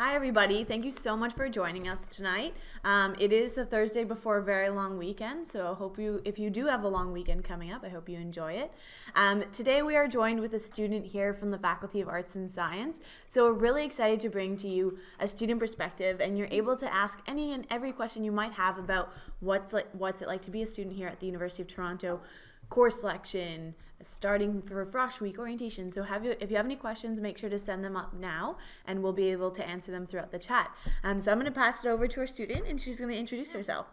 Hi everybody, thank you so much for joining us tonight. It is the Thursday before a very long weekend, so if you do have a long weekend coming up, I hope you enjoy it. Today we are joined with a student here from the Faculty of Arts and Science, so we're really excited to bring to you a student perspective, and you're able to ask any and every question you might have about what's it like to be a student here at the University of Toronto, course selection, starting for Frosh Week, orientation. So if you have any questions, make sure to send them up now and we'll be able to answer them throughout the chat. So I'm going to pass it over to our student and she's going to introduce herself.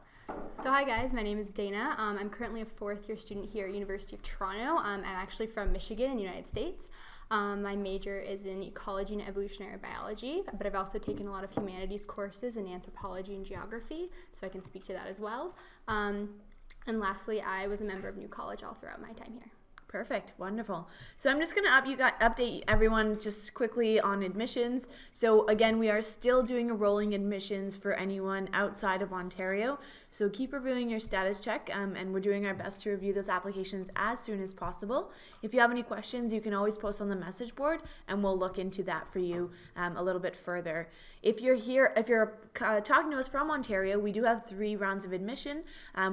So hi guys, my name is Dana. I'm currently a fourth year student here at University of Toronto. I'm actually from Michigan in the United States. My major is in ecology and evolutionary biology, but I've also taken a lot of humanities courses in anthropology and geography, so I can speak to that as well. And lastly, I was a member of New College all throughout my time here. Perfect. Wonderful. So I'm just going to update everyone just quickly on admissions. So again, we are still doing a rolling admissions for anyone outside of Ontario. So keep reviewing your status check, and we're doing our best to review those applications as soon as possible. If you have any questions, you can always post on the message board and we'll look into that for you a little bit further. If you're talking to us from Ontario, we do have 3 rounds of admission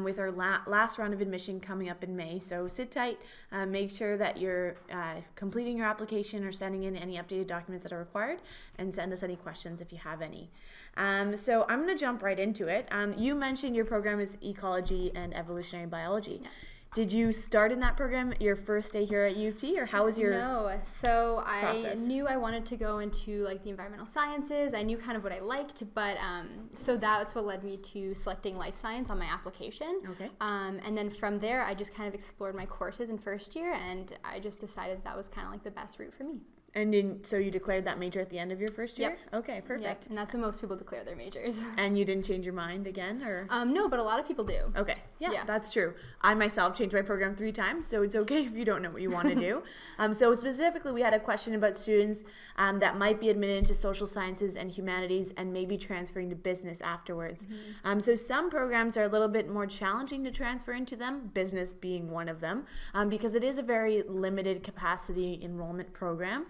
with our last round of admission coming up in May. So sit tight. Make sure that you're completing your application or sending in any updated documents that are required, and send us any questions if you have any. So I'm going to jump right into it. You mentioned your program is ecology and evolutionary biology. Yeah. Did you start in that program your first day here at U of T, or how was your so process? I knew I wanted to go into like the environmental sciences. I knew kind of what I liked, but so that's what led me to selecting life science on my application. Okay. And then from there, I just kind of explored my courses in first year, and I just decided that was kind of like the best route for me. And so you declared that major at the end of your first year? Yep. Okay, perfect. Yep. And that's when most people declare their majors. And you didn't change your mind again, or? No, but a lot of people do. Okay, yeah, that's true. I myself changed my program 3 times, so it's okay if you don't know what you want to do. So specifically, we had a question about students that might be admitted into social sciences and humanities and maybe transferring to business afterwards. Mm-hmm. So some programs are a little bit more challenging to transfer into them, business being one of them, because it is a very limited capacity enrollment program.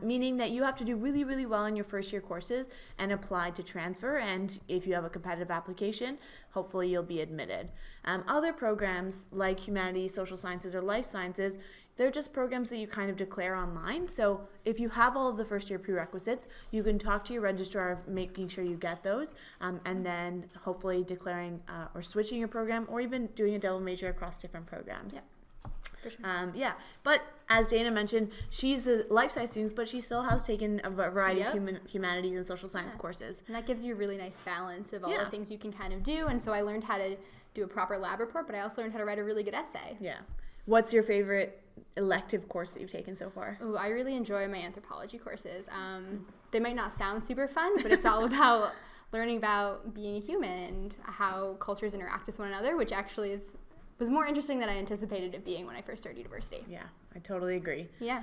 Meaning that you have to do really, really well in your first year courses and apply to transfer, and if you have a competitive application, hopefully you'll be admitted. Other programs like humanities, social sciences, or life sciences, they're just programs that you kind of declare online. So if you have all of the first year prerequisites, you can talk to your registrar, making sure you get those, and then hopefully declaring or switching your program, or even doing a double major across different programs. Yeah. For sure. But as Dana mentioned, she's a life science student, but she still has taken a variety of humanities and social science courses. And that gives you a really nice balance of all the things you can kind of do. And so I learned how to do a proper lab report, but I also learned how to write a really good essay. Yeah. What's your favorite elective course that you've taken so far? Ooh, I really enjoy my anthropology courses. They might not sound super fun, but it's all about learning about being a human and how cultures interact with one another, which actually was more interesting than I anticipated it being when I first started university. Yeah, I totally agree. Yeah.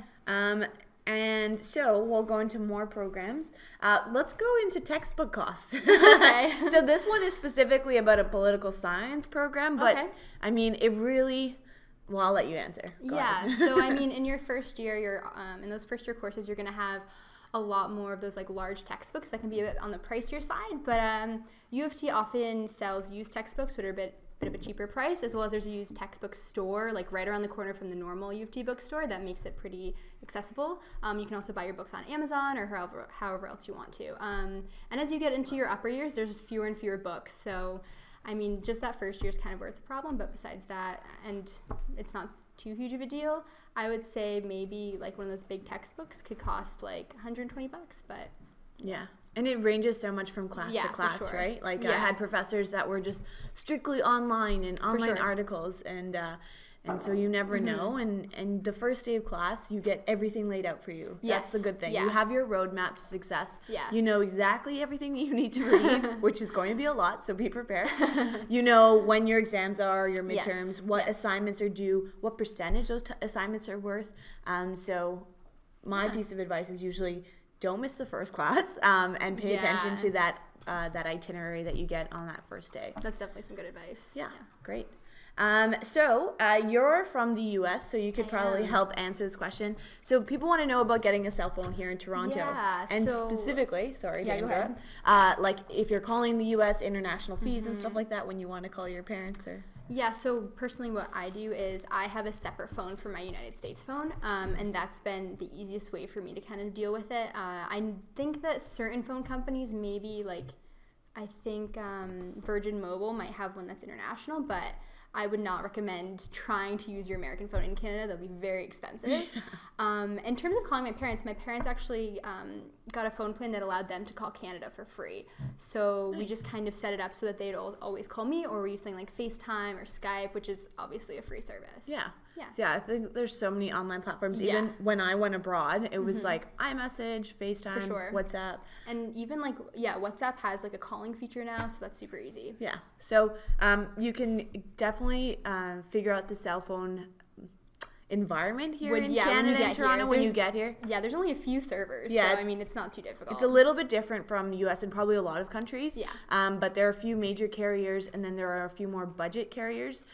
And so we'll go into more programs. Let's go into textbook costs. Okay. So this one is specifically about a political science program, but I mean, it really, well, I'll let you answer. Go ahead. So I mean, in your first year, in those first year courses, you're going to have a lot more of those like large textbooks that can be a bit on the pricier side, but U of T often sells used textbooks, which are a bit of a cheaper price, as well as there's a used textbook store like right around the corner from the normal U of T bookstore that makes it pretty accessible. You can also buy your books on Amazon or however else you want to. And as you get into your upper years, there's fewer and fewer books. So, I mean, just that first year is kind of where it's a problem, but besides that, and it's not too huge of a deal, I would say maybe like one of those big textbooks could cost like $120, but yeah. And it ranges so much from class to class, right? Like I had professors that were just strictly online and online articles, and so you never know. And the first day of class, you get everything laid out for you. That's the good thing. You have your roadmap to success. You know exactly everything that you need to read, which is going to be a lot, so be prepared. You know when your exams are, your midterms, what assignments are due, what percentage those assignments are worth. So my piece of advice is usually don't miss the first class, and pay attention to that itinerary that you get on that first day. That's definitely some good advice. Yeah. Great. You're from the U.S., so you could probably help answer this question. So people want to know about getting a cell phone here in Toronto. Yeah, and specifically, sorry to go ahead. like if you're calling the U.S., international fees and stuff like that when you want to call your parents or... Yeah, so personally what I do is I have a separate phone for my United States phone, and that's been the easiest way for me to kind of deal with it. I think that certain phone companies maybe I think Virgin Mobile might have one that's international, but I would not recommend trying to use your American phone in Canada. They'll be very expensive. In terms of calling my parents actually got a phone plan that allowed them to call Canada for free. So we just kind of set it up so that they'd always call me, or we're using like FaceTime or Skype, which is obviously a free service. Yeah. Yeah. So yeah, I think there's so many online platforms. Even when I went abroad, it was like iMessage, FaceTime, For sure. WhatsApp. And even WhatsApp has like a calling feature now, so that's super easy. Yeah. So you can definitely figure out the cell phone environment here in Canada and Toronto when you get here. Yeah, there's only a few servers, so I mean, it's not too difficult. It's a little bit different from the US and probably a lot of countries. Yeah. But there are a few major carriers, and then there are a few more budget carriers.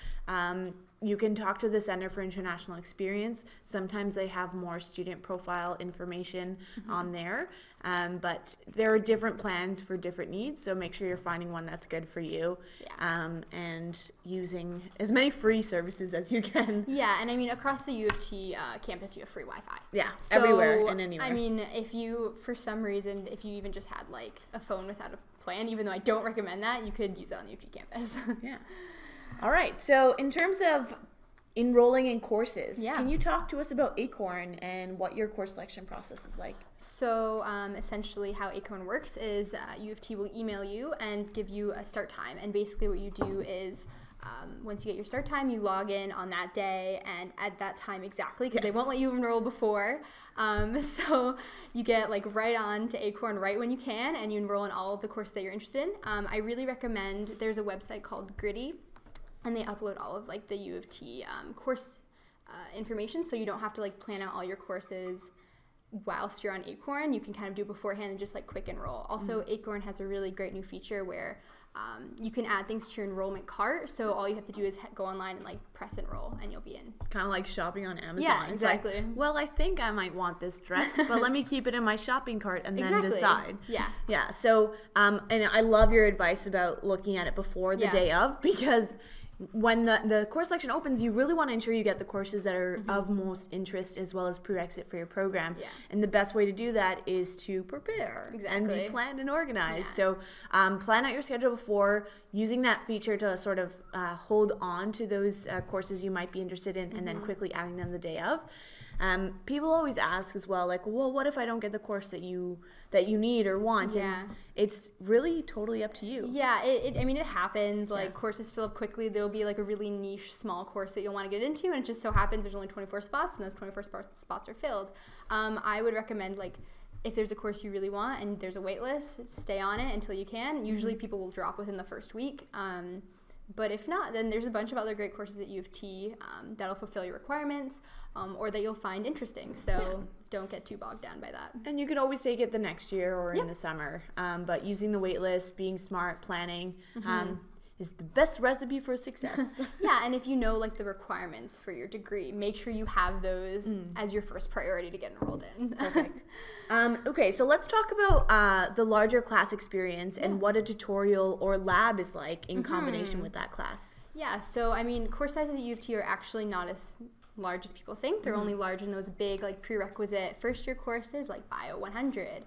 You can talk to the Center for International Experience. Sometimes they have more student profile information on there. But there are different plans for different needs, so make sure you're finding one that's good for you. And using as many free services as you can. Yeah, and I mean, across the U of T campus, you have free Wi-Fi. Yeah, so, everywhere and anywhere. I mean, if you, for some reason, if you even just had like a phone without a plan, even though I don't recommend that, you could use it on the U of T campus. Yeah. All right, so in terms of enrolling in courses, can you talk to us about Acorn and what your course selection process is like? So essentially how Acorn works is U of T will email you and give you a start time, and basically what you do is once you get your start time, you log in on that day and at that time exactly, because they won't let you enroll before. So you get like right on to Acorn right when you can, and you enroll in all of the courses that you're interested in. I really recommend, there's a website called Gritty, and they upload all of like the U of T course information, so you don't have to like plan out all your courses whilst you're on Acorn. You can kind of do beforehand and just like quick enroll. Also, Acorn has a really great new feature where you can add things to your enrollment cart, so all you have to do is go online and like press enroll and you'll be in. Kind of like shopping on Amazon. Yeah, exactly. Like, well, I think I might want this dress, but let me keep it in my shopping cart and then decide. Yeah. So and I love your advice about looking at it before the day of, because when the course selection opens, you really want to ensure you get the courses that are of most interest as well as prerequisite for your program. And the best way to do that is to prepare and be planned and organized. So plan out your schedule before, using that feature to sort of hold on to those courses you might be interested in, and then quickly adding them the day of. People always ask as well, like, well, what if I don't get the course that you need or want? And it's really totally up to you. Yeah, I mean, it happens. Like, courses fill up quickly. There'll be like a really niche small course that you'll want to get into, and it just so happens there's only 24 spots, and those 24 spots are filled. I would recommend, like, if there's a course you really want and there's a wait list, stay on it until you can. Usually people will drop within the first week. But if not, then there's a bunch of other great courses at U of T that'll fulfill your requirements, or that you'll find interesting. So don't get too bogged down by that. And you can always take it the next year or in the summer. But using the wait list, being smart, planning is the best recipe for success. Yeah, and if you know like the requirements for your degree, make sure you have those as your first priority to get enrolled in. Perfect. Okay, so let's talk about the larger class experience and what a tutorial or lab is like in combination with that class. Yeah, so I mean, course sizes at U of T are actually not as large as people think. They're only large in those big like prerequisite first year courses like Bio 100.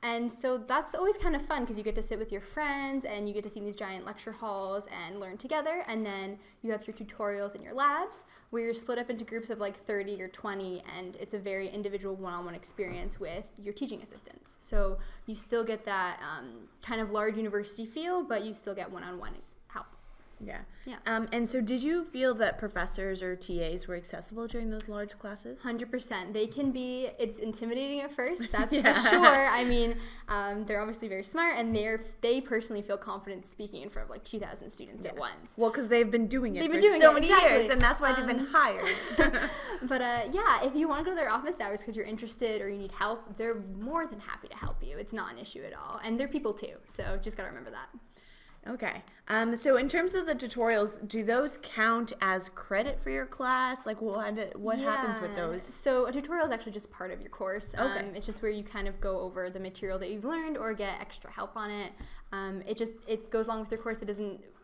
And so that's always kind of fun because you get to sit with your friends and you get to see these giant lecture halls and learn together. And then you have your tutorials and your labs where you're split up into groups of like 30 or 20, and it's a very individual one-on-one experience with your teaching assistants. So you still get that kind of large university feel, but you still get one-on-one help. Yeah. And so did you feel that professors or TAs were accessible during those large classes? 100%. They can be, it's intimidating at first, that's for sure. I mean, they're obviously very smart, and they personally feel confident speaking in front of like 2,000 students at once. Well, because they've been doing it for so many years, and that's why they've been hired. But yeah, if you want to go to their office hours because you're interested or you need help, they're more than happy to help you. It's not an issue at all. And they're people too, so just got to remember that. Okay. So in terms of the tutorials, do those count as credit for your class? Like what happens with those? So a tutorial is actually just part of your course. Okay. It's just where you kind of go over the material that you've learned or get extra help on it. It goes along with your course.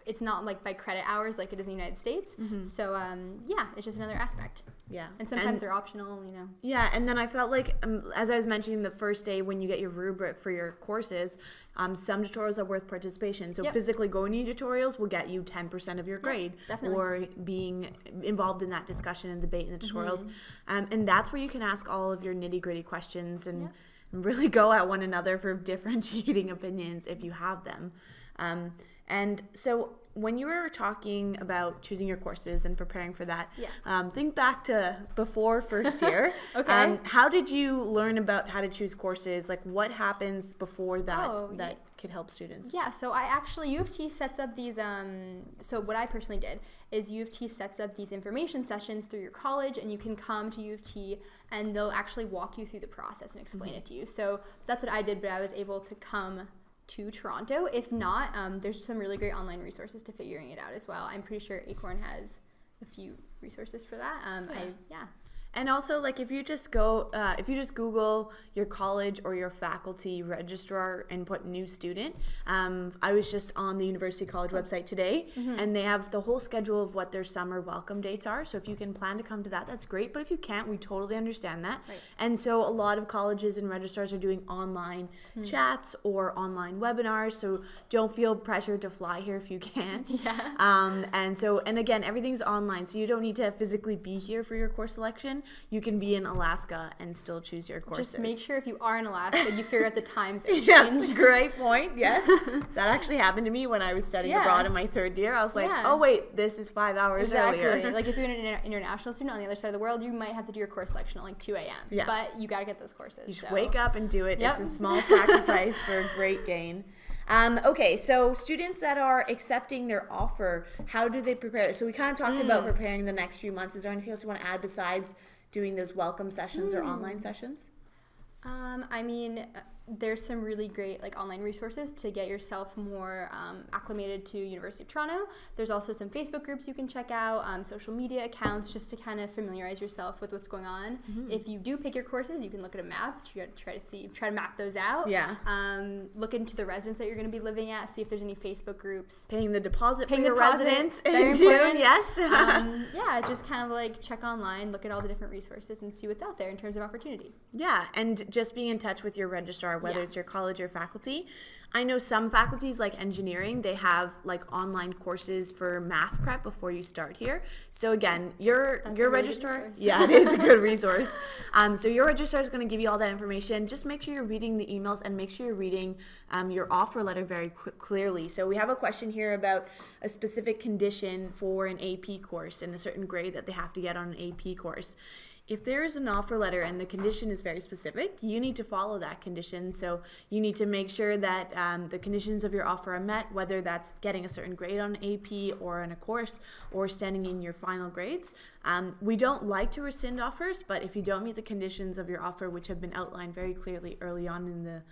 It's not like by credit hours like it is in the United States. So it's just another aspect. Yeah. And sometimes they're optional, you know. Yeah, and then I felt like, as I was mentioning the first day when you get your rubric for your courses, some tutorials are worth participation. So physically going to tutorials will get you 10% of your grade, or being involved in that discussion and debate in the tutorials. And that's where you can ask all of your nitty-gritty questions and really go at one another for differentiating opinions if you have them. And so when you were talking about choosing your courses and preparing for that, think back to before first year. Okay. How did you learn about how to choose courses? Like what happens before that that could help students? Yeah, so U of T sets up these, so what I personally did is U of T sets up these information sessions through your college, and you can come to U of T and they'll actually walk you through the process and explain it to you. So that's what I did, but I was able to come to Toronto. If not, there's some really great online resources to figuring it out as well. I'm pretty sure Acorn has a few resources for that. And also, like, if you just Google your college or your faculty registrar and put new student, I was just on the University College website today, and they have the whole schedule of what their summer welcome dates are. So if you can plan to come to that, that's great. But if you can't, we totally understand that. Right. And so a lot of colleges and registrars are doing online chats or online webinars. So don't feel pressured to fly here if you can't. And again, everything's online, so you don't need to physically be here for your course selection. You can be in Alaska and still choose your courses. Just make sure if you are in Alaska, you figure out the time zone. Yes, great point. Yes, that actually happened to me when I was studying abroad in my third year. I was like, oh wait, this is 5 hours earlier. Like if you're an international student on the other side of the world, you might have to do your course selection at like 2 a.m. Yeah. But you got to get those courses. You just wake up and do it. It's a small sacrifice for a great gain. Okay, so students that are accepting their offer, how do they prepare? So we kind of talked about preparing the next few months. Is there anything else you want to add besides doing those welcome sessions or online sessions? I mean, there's some really great like online resources to get yourself more acclimated to University of Toronto. There's also some Facebook groups you can check out, social media accounts, just to kind of familiarize yourself with what's going on. If you do pick your courses, you can look at a map, try to map those out. Look into the residence that you're going to be living at, see if there's any Facebook groups. Paying the deposit for your residence in June, just kind of like check online, look at all the different resources and see what's out there in terms of opportunity. Yeah, and just being in touch with your registrar, whether it's your college or faculty. I know some faculties like engineering, they have like online courses for math prep before you start here. So again, your registrar, it is a good resource. So your registrar is going to give you all that information. Just make sure you're reading the emails and make sure you're reading your offer letter very clearly. So we have a question here about a specific condition for an AP course and a certain grade that they have to get on an AP course. If there is an offer letter and the condition is very specific, you need to follow that condition. So you need to make sure that the conditions of your offer are met, whether that's getting a certain grade on AP or in a course or standing in your final grades. We don't like to rescind offers, but if you don't meet the conditions of your offer, which have been outlined very clearly early on in the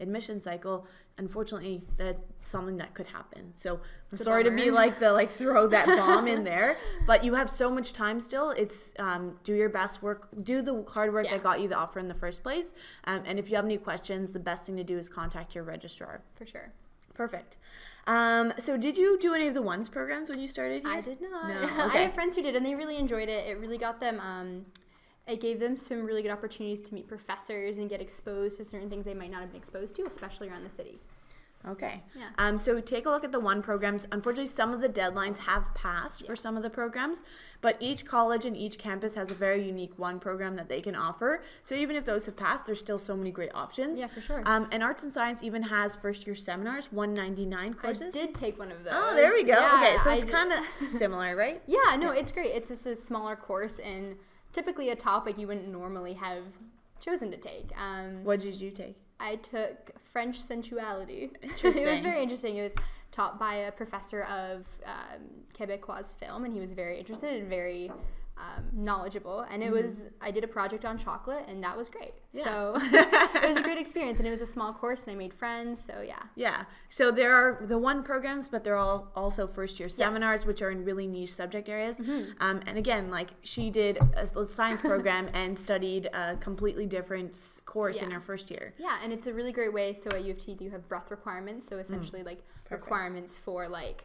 admission cycle, unfortunately that's something that could happen. So I'm sorry to be like throw that bomb in there, but you have so much time still. It's do your best work, do the hard work that got you the offer in the first place, and if you have any questions, the best thing to do is contact your registrar. For sure. Perfect. So did you do any of the ONES programs when you started here? I did not. No. Okay. I have friends who did and they really enjoyed it. It really got them it gave them some really good opportunities to meet professors and get exposed to certain things they might not have been exposed to, especially around the city. Okay. Yeah. So take a look at the ONE programs. Unfortunately, some of the deadlines have passed for some of the programs, but each college and each campus has a very unique ONE program that they can offer. So even if those have passed, there's still so many great options. Yeah, for sure. And Arts and Science even has first-year seminars, 199 courses. I did take one of those. Oh, there we go. Yeah, okay, so it's kind of similar, right? Yeah, no, it's great. It's just a smaller course and typically a topic you wouldn't normally have chosen to take. What did you take? I took French sensuality. Interesting. It was very interesting. It was taught by a professor of Quebecois film, and he was very interested and very knowledgeable, and it was, I did a project on chocolate, and that was great. Yeah. So it was a great experience, and it was a small course, and I made friends. So yeah. Yeah. So there are the one programs, but they're all also first year seminars, which are in really niche subject areas. And again, like she did a science program and studied a completely different course in her first year. Yeah, and it's a really great way. So at U of T, you have breadth requirements. So essentially, like requirements for like,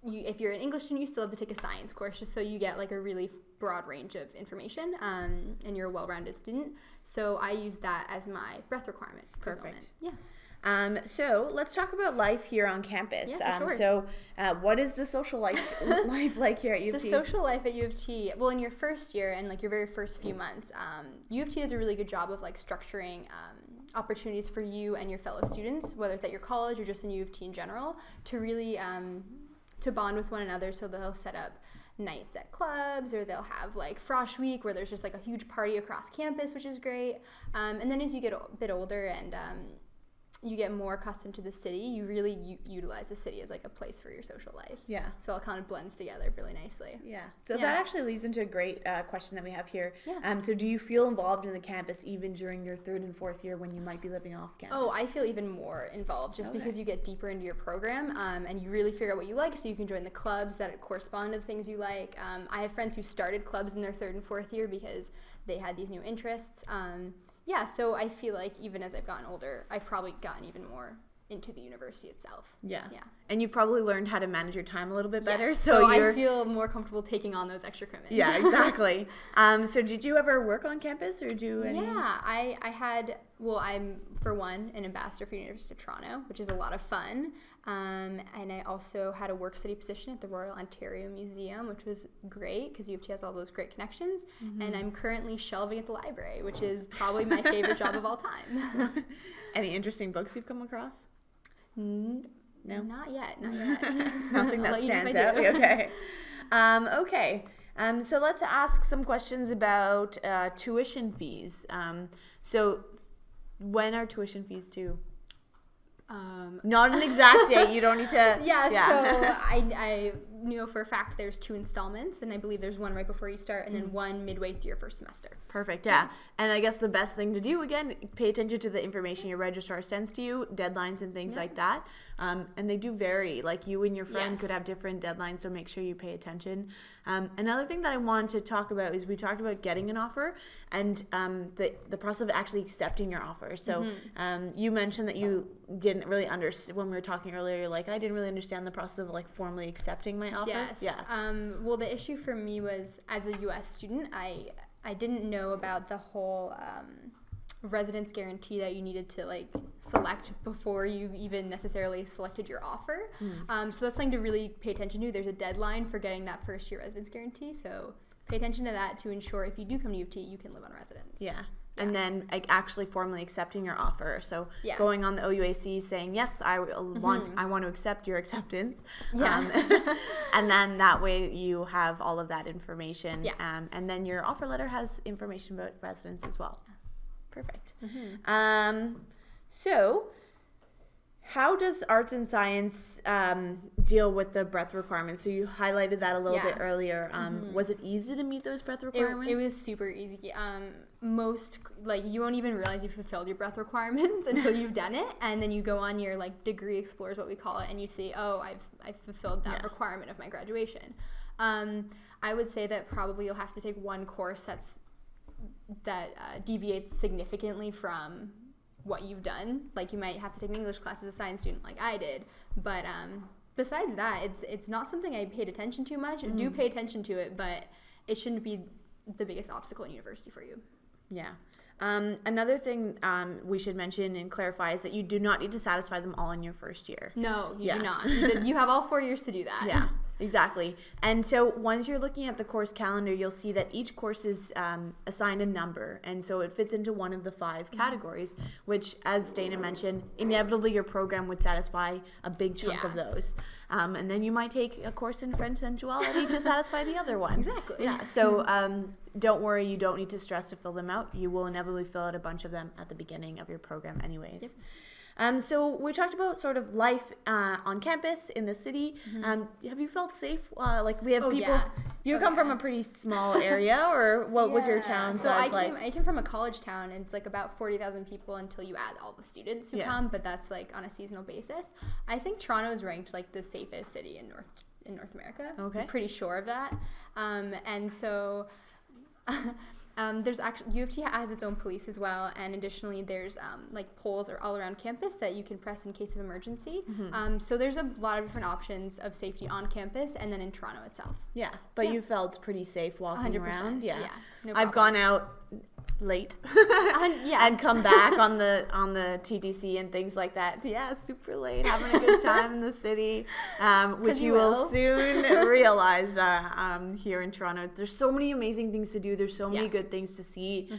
if you're an English student, you still have to take a science course just so you get like a really broad range of information, and you're a well-rounded student. So I use that as my breadth requirement. Perfect. Yeah. So let's talk about life here on campus. Yeah, for sure. So what is the social life like here at U of T? The social life at U of T, well, in your first year and like your very first few months, U of T does a really good job of like structuring opportunities for you and your fellow students, whether it's at your college or just in U of T in general, to really to bond with one another. So they'll set up nights at clubs, or they'll have like Frosh Week, where there's just like a huge party across campus, which is great. And then as you get a bit older and you get more accustomed to the city, you really utilize the city as like a place for your social life. Yeah. So it kind of blends together really nicely. Yeah. So that actually leads into a great question that we have here. Yeah. So do you feel involved in the campus even during your third and fourth year when you might be living off campus? Oh, I feel even more involved just because you get deeper into your program, and you really figure out what you like, so you can join the clubs that correspond to the things you like. I have friends who started clubs in their third and fourth year because they had these new interests. Yeah, so I feel like even as I've gotten older, I've probably gotten even more into the university itself. Yeah. Yeah. And you've probably learned how to manage your time a little bit better. Yes. So I feel more comfortable taking on those extra commitments. Yeah, exactly. So did you ever work on campus or do any? Yeah, I had, well, I'm, for one, an ambassador for University of Toronto, which is a lot of fun. And I also had a work study position at the Royal Ontario Museum, which was great because U of T has all those great connections. And I'm currently shelving at the library, which is probably my favorite job of all time. Any interesting books you've come across? No? Not yet. Nothing that stands out? Okay. Okay. So let's ask some questions about tuition fees. So when are tuition fees due? Not an exact date. You don't need to. Yeah. So I know for a fact there's 2 installments, and I believe there's one right before you start, and then one midway through your first semester. Perfect. Yeah. And I guess the best thing to do, again, pay attention to the information your registrar sends to you, deadlines and things like that. And they do vary. Like you and your friend could have different deadlines, so make sure you pay attention. Another thing that I wanted to talk about is we talked about getting an offer and the process of actually accepting your offer. So you mentioned that you didn't really understand when we were talking earlier. You're like, I didn't really understand the process of like formally accepting my offer. Yes. Yeah. Well, the issue for me was as a U.S. student, I didn't know about the whole residence guarantee that you needed to like select before you even necessarily selected your offer. So that's something to really pay attention to. There's a deadline for getting that first year residence guarantee. So pay attention to that to ensure if you do come to U of T, you can live on residence. Yeah. And then like actually formally accepting your offer. So Yeah. going on the OUAC saying, yes, I want to accept your acceptance. Yeah. And then that way you have all of that information. Yeah. And then your offer letter has information about residence as well. Perfect. So how does arts and science deal with the breadth requirements? So you highlighted that a little bit earlier. Was it easy to meet those breadth requirements? It was super easy. Most, like, you won't even realize you fulfilled your breadth requirements until you've done it, and then you go on your like degree explores, what we call it, and you see, oh, I've fulfilled that requirement of my graduation. I would say that probably you'll have to take one course that deviates significantly from what you've done. Like you might have to take an English class as a science student, like I did, but besides that, it's not something I paid attention to much. Do pay attention to it, but it shouldn't be the biggest obstacle in university for you. Yeah. Another thing we should mention and clarify is that you do not need to satisfy them all in your first year. No, you do not. You have all 4 years to do that. Yeah, exactly. And so once you're looking at the course calendar, you'll see that each course is assigned a number. And so it fits into one of the 5 categories, which, as Dana mentioned, inevitably your program would satisfy a big chunk of those. And then you might take a course in French sensuality to satisfy the other one. Exactly. Yeah. So don't worry, you don't need to stress to fill them out. You will inevitably fill out a bunch of them at the beginning of your program anyways. Yep. So we talked about sort of life on campus in the city. Have you felt safe? Like we have people. You come from a pretty small area, or what was your town So size I came from a college town, and it's like about 40,000 people until you add all the students who come, but that's like on a seasonal basis. I think Toronto is ranked like the safest city in North America. Okay. I'm pretty sure of that. And so there's actually, U of T has its own police as well, and additionally there's like poles all around campus that you can press in case of emergency. So there's a lot of different options of safety on campus and then in Toronto itself. Yeah, but you felt pretty safe walking 100%, around. Yeah, no I've gone out late yeah. and come back on the TTC and things like that. Yeah, super late, having a good time in the city, which you will soon realize here in Toronto. There's so many amazing things to do. There's so many good things to see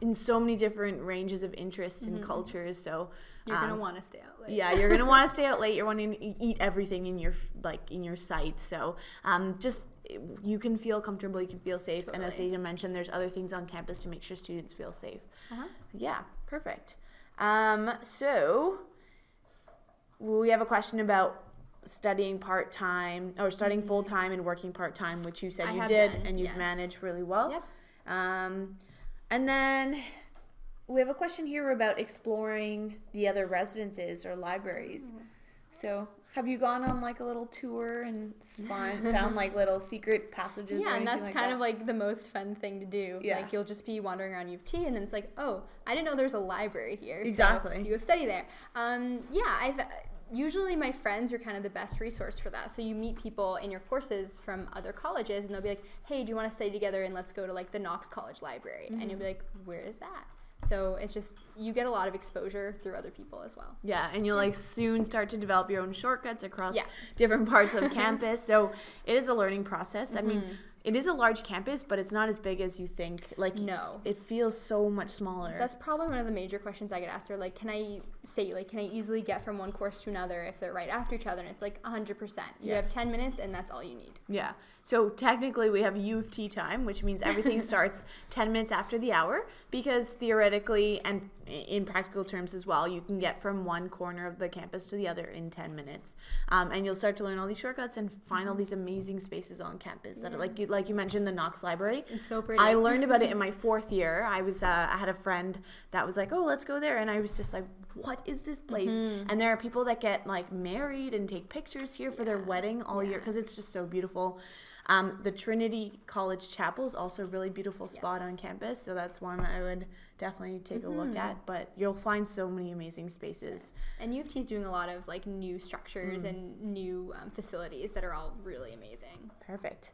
in so many different ranges of interests and cultures. So you're gonna want to stay out late. Yeah, you're gonna want to stay out late. You're wanting to eat everything in your sight. So just you can feel comfortable, you can feel safe, and as Deja mentioned, there's other things on campus to make sure students feel safe. Yeah, perfect. So we have a question about studying part-time or studying full-time and working part-time, which you said you did and you've managed really well. Yep. And then we have a question here about exploring the other residences or libraries. So have you gone on like a little tour and found like little secret passages? Yeah, and that's kind of like the most fun thing to do. Yeah. Like you'll just be wandering around U of T, and then it's like, oh, I didn't know there's a library here. Exactly. So you go study there. Usually my friends are kind of the best resource for that. So you meet people in your courses from other colleges, and they'll be like, hey, do you want to study together, and let's go to like the Knox College Library. And you'll be like, where is that? So it's just, you get a lot of exposure through other people as well. Yeah, and you'll like soon start to develop your own shortcuts across different parts of campus. So it is a learning process. I mean, it is a large campus, but it's not as big as you think. Like, no, it feels so much smaller. That's probably one of the major questions I get asked are like, can I easily get from one course to another if they're right after each other? And it's like 100%. You have 10 minutes and that's all you need. Yeah. So technically we have U of T time, which means everything starts 10 minutes after the hour, because theoretically and in practical terms as well, you can get from one corner of the campus to the other in 10 minutes. And you'll start to learn all these shortcuts and find all these amazing spaces on campus that are like you mentioned, the Knox Library. It's so pretty. I learned about it in my 4th year. I had a friend that was like, oh, let's go there. And I was just like, what is this place? And there are people that get like married and take pictures here for their wedding all year, because it's just so beautiful. The Trinity College Chapel is also a really beautiful spot on campus, so that's one that I would definitely take a look at. But you'll find so many amazing spaces. And U of T is doing a lot of like new structures and new facilities that are all really amazing. Perfect.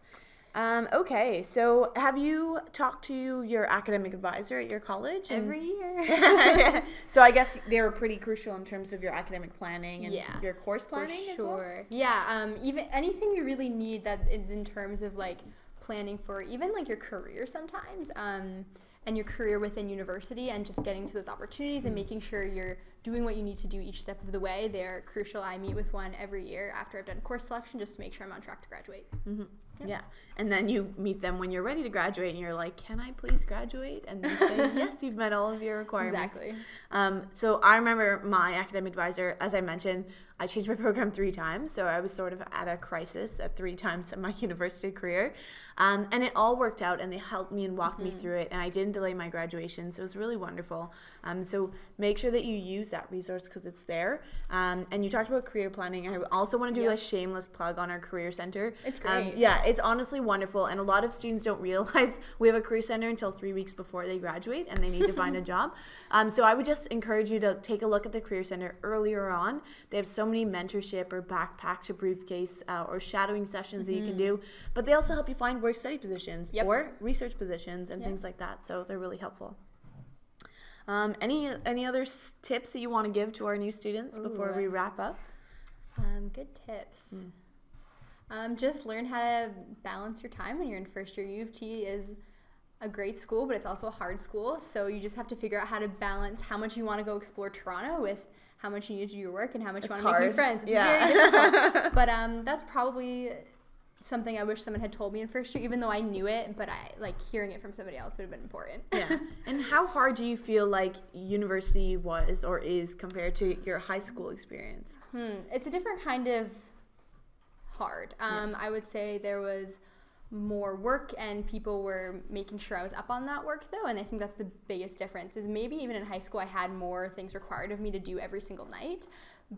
Okay, so have you talked to your academic advisor at your college? Every year. So I guess they were pretty crucial in terms of your academic planning and your course planning as well? Yeah, even anything you really need that is in terms of like planning for even like your career sometimes, and your career within university, and just getting to those opportunities and making sure you're doing what you need to do each step of the way. They're crucial. I meet with one every year after I've done course selection just to make sure I'm on track to graduate. Yeah, and then you meet them when you're ready to graduate, and you're like, can I please graduate? And they say, yes, you've met all of your requirements. Exactly. So I remember my academic advisor, as I mentioned, I changed my program 3 times, so I was sort of at a crisis at 3 times in my university career. And it all worked out, and they helped me and walked me through it, and I didn't delay my graduation, so it was really wonderful. So make sure that you use that resource because it's there. And you talked about career planning. I also want to do a shameless plug on our Career Center. It's great. Yeah, it's honestly wonderful, and a lot of students don't realize we have a Career Center until 3 weeks before they graduate and they need to find a job. So I would just encourage you to take a look at the Career Center earlier on. They have so many mentorship or backpack to briefcase or shadowing sessions that you can do, but they also help you find work study positions or research positions and things like that, so they're really helpful. Any other tips that you want to give to our new students before we wrap up? Good tips. Just learn how to balance your time when you're in first year. U of T is a great school, but it's also a hard school, so you just have to figure out how to balance how much you want to go explore Toronto with how much you need to do your work and how much you want to make new friends. It's very difficult. But that's probably something I wish someone had told me in first year, even though I knew it, but hearing it from somebody else would have been important. Yeah. And how hard do you feel like university was or is compared to your high school experience? It's a different kind of hard. I would say there was more work, and people were making sure I was up on that work though. And I think that's the biggest difference, is maybe even in high school I had more things required of me to do every single night,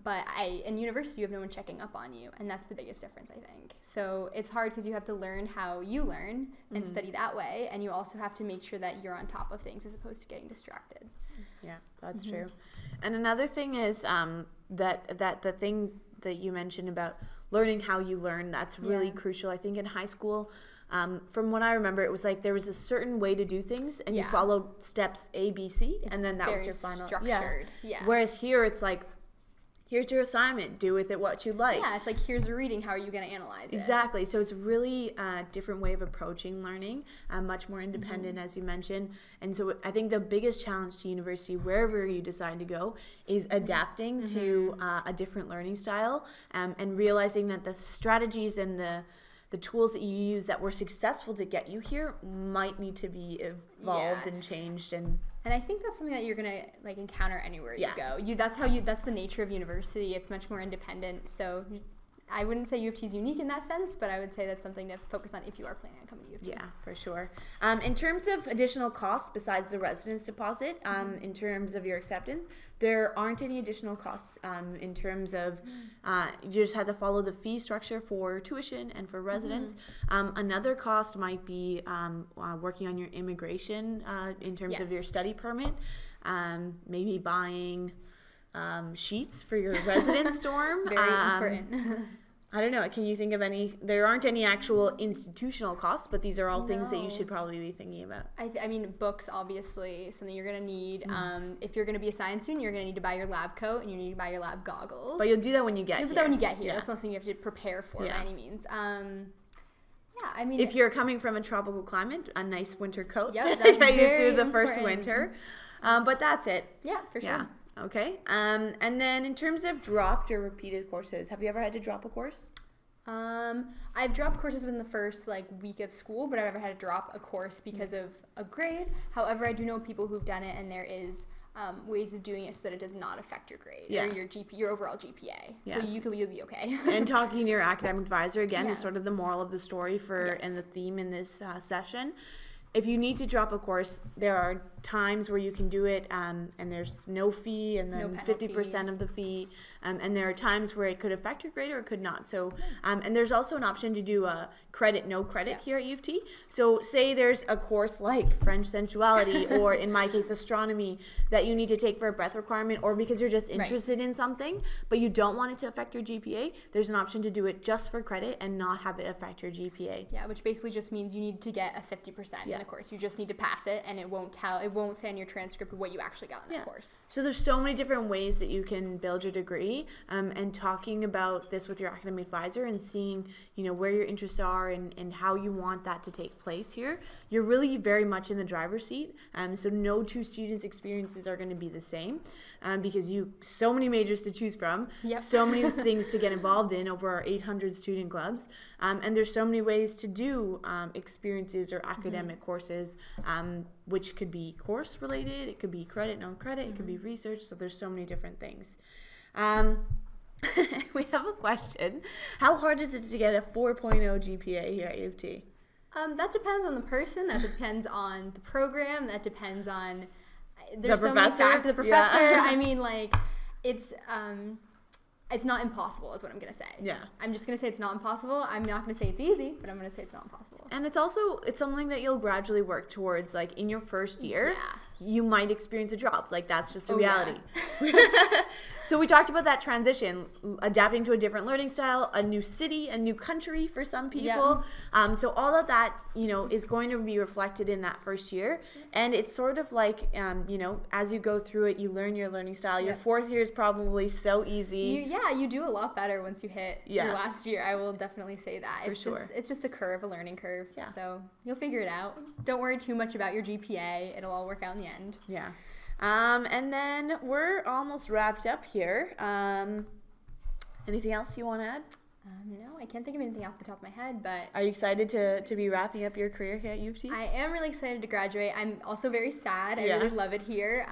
but in university you have no one checking up on you, and that's the biggest difference, I think. So it's hard because you have to learn how you learn and study that way, and you also have to make sure that you're on top of things as opposed to getting distracted. Yeah, that's true. And another thing is that the thing that you mentioned about learning how you learn, that's really crucial. I think in high school, from what I remember, it was like there was a certain way to do things, and you followed steps A, B, C, and then that was your final. Structured. Whereas here, it's like, here's your assignment, do with it what you like. Yeah, it's like, here's a reading, how are you going to analyze it? Exactly. So it's really a different way of approaching learning, much more independent, as you mentioned. And so I think the biggest challenge to university, wherever you decide to go, is adapting to a different learning style, and realizing that the strategies and the tools that you use that were successful to get you here might need to be evolved and changed. And I think that's something that you're gonna like encounter anywhere you go. That's the nature of university. It's much more independent. So I wouldn't say U of T is unique in that sense, but I would say that's something to focus on if you are planning on coming to U of T. Yeah, for sure. In terms of additional costs besides the residence deposit, in terms of your acceptance, there aren't any additional costs in terms of you just have to follow the fee structure for tuition and for residence. Another cost might be working on your immigration in terms of your study permit, maybe buying sheets for your residence dorm. Very important. I don't know. Can you think of any? There aren't any actual institutional costs, but these are all things that you should probably be thinking about. I mean, books, obviously, something you're going to need. If you're going to be a science student, you're going to need to buy your lab coat, and you need to buy your lab goggles. But you'll do that when you get here. You'll do that when you get here. That's not something you have to prepare for by any means. Yeah, I mean, if you're coming from a tropical climate, a nice winter coat. Yeah, that's get you very through the first important. winter. But that's it. Yeah, for sure. Yeah. Okay. And then in terms of dropped or repeated courses, have you ever had to drop a course? I've dropped courses within the first week of school, but I've never had to drop a course because of a grade. However, I do know people who've done it, and there is ways of doing it so that it does not affect your grade or your overall GPA. Yes. So you'll be okay. And talking to your academic advisor again is sort of the moral of the story and the theme in this session. If you need to drop a course, there are times where you can do it, and there's no fee, and then 50% of the fee, and there are times where it could affect your grade or it could not. So, and there's also an option to do a credit, no credit here at U of T. So say there's a course like French sensuality, or in my case, astronomy, that you need to take for a breadth requirement, or because you're just interested in something, but you don't want it to affect your GPA, there's an option to do it just for credit and not have it affect your GPA. Yeah, which basically just means you need to get a 50% in the course. You just need to pass it, and it won't say on your transcript what you actually got in that course. So there's so many different ways that you can build your degree, and talking about this with your academic advisor and seeing, where your interests are and how you want that to take place here. You're really very much in the driver's seat. So no two students' experiences are going to be the same, because so many majors to choose from, so many things to get involved in over our 800 student clubs, and there's so many ways to do experiences or academic courses, which could be course related, it could be credit, non-credit, it could be research. So there's so many different things. We have a question. How hard is it to get a 4.0 GPA here at U of T? That depends on the person. That depends on the program. That depends on the professor. The professor. I mean, it's not impossible is what I'm going to say. Yeah. I'm just going to say it's not impossible. I'm not going to say it's easy, but I'm going to say it's not impossible. And it's something that you'll gradually work towards. Like in your first year, you might experience a drop. Like that's just a reality. Yeah. So we talked about that transition, adapting to a different learning style, a new city, a new country for some people. Yeah. So all of that, is going to be reflected in that first year. And it's sort of like, as you go through it, you learn your learning style. Your fourth year is probably so easy. You do a lot better once you hit your last year. I will definitely say that. It's just a curve, a learning curve. Yeah. So you'll figure it out. Don't worry too much about your GPA. It'll all work out in the end. Yeah. And then we're almost wrapped up here. Anything else you want to add? No, I can't think of anything off the top of my head, but... Are you excited to be wrapping up your career here at U of T? I am really excited to graduate. I'm also very sad. I really love it here.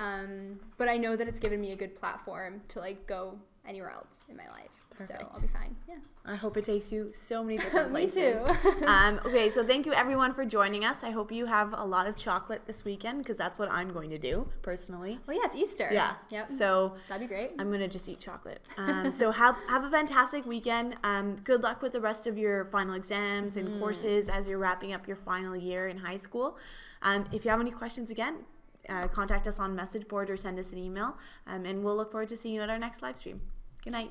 But I know that it's given me a good platform to go anywhere else in my life. Perfect. So I'll be fine. Yeah. I hope it takes you so many different Me places. too. Okay, so thank you everyone for joining us. I hope you have a lot of chocolate this weekend because that's what I'm going to do personally. Well, yeah, it's Easter. Yeah. Yep. So that'd be great. I'm gonna just eat chocolate. So have a fantastic weekend. Good luck with the rest of your final exams and courses as you're wrapping up your final year in high school. If you have any questions again, contact us on message board or send us an email, and we'll look forward to seeing you at our next live stream. Good night.